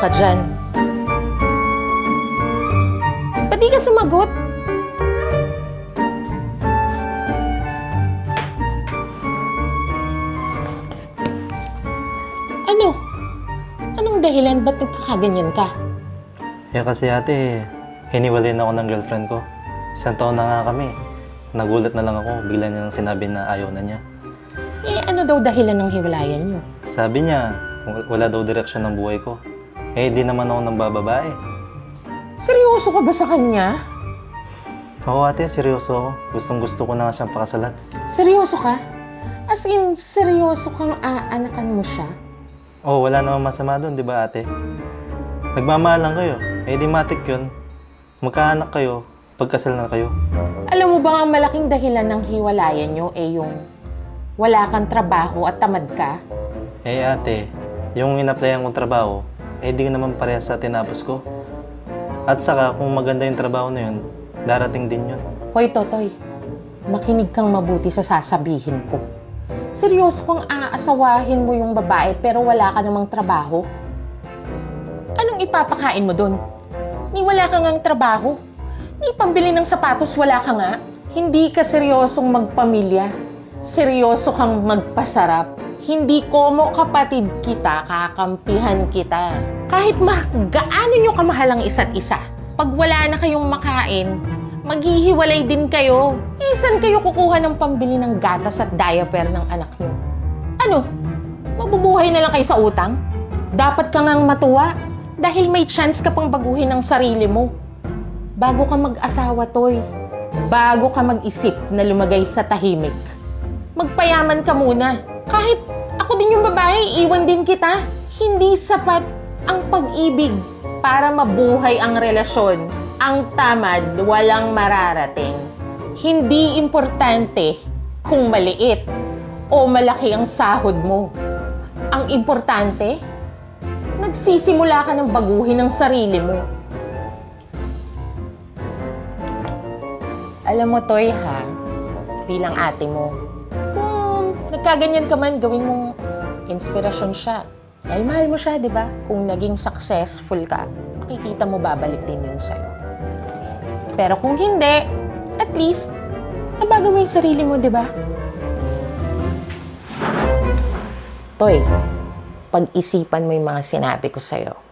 ka dyan? Ba't di ka sumagot? Ano? Anong dahilan? Ba't nagkakaganyan ka? Kasi ate, hiniwalay na ako ng girlfriend ko. 1 taon na nga kami. Nagulat na lang ako, bigla niya nang sinabi na ayaw na niya. Ano daw dahilan ng hiwalayan niyo? Sabi niya, wala daw direksyon ng buhay ko. Di naman ako nang bababae. Seryoso ka ba sa kanya? Oo ate, seryoso ako. Gustong gusto ko na nga siyang pakasalan. Seryoso ka? As in, seryoso kang aanakan mo siya? Wala namang masama doon, di ba ate? Nagmamahal lang kayo. Di matik yun. Magkaanak kayo, pagkasal na kayo. Alam mo ba ang malaking dahilan ng hiwalayan nyo yung wala kang trabaho at tamad ka? Ate, yung in-applyan kong trabaho, di naman parehas sa tinapos ko. At saka, kung maganda yung trabaho na yun, darating din yun. Hoy, Totoy, makinig kang mabuti sa sasabihin ko. Seryoso kang aasawahin mo yung babae pero wala ka namang trabaho? Anong ipapakain mo dun? Ni wala ka ngang trabaho. Ni pambili ng sapatos wala ka nga. Hindi ka seryosong magpamilya. Seryoso kang magpasarap. Hindi komo kapatid kita, kakampihan kita. Kahit gaano nyo kamahal ang isa't isa, pag wala na kayong makain, maghihiwalay din kayo. Saan kayo kukuha ng pambili ng gatas at diaper ng anak nyo? Ano? Mabubuhay na lang kayo sa utang? Dapat ka ngang matuwa dahil may chance ka pang baguhin ang sarili mo. Bago ka mag-asawa, Toy, bago ka mag-isip na lumagay sa tahimik, magpayaman ka muna. Kahit ako din yung babae, iwan din kita. Hindi sapat ang pag-ibig para mabuhay ang relasyon. Ang tamad, walang mararating. Hindi importante kung maliit o malaki ang sahod mo. Ang importante, nagsisimula ka ng baguhin ang sarili mo. Alam mo, Toy, ha? Bilang ate mo, kung nagkaganyan ka man, gawin mong inspirasyon siya. Dahil mahal mo siya, di ba? Kung naging successful ka, makikita mo babalik din yun sa'yo. Pero kung hindi, at least, nabago mo yung sarili mo, di ba? Toy, pag-isipan mo yung mga sinabi ko sa'yo.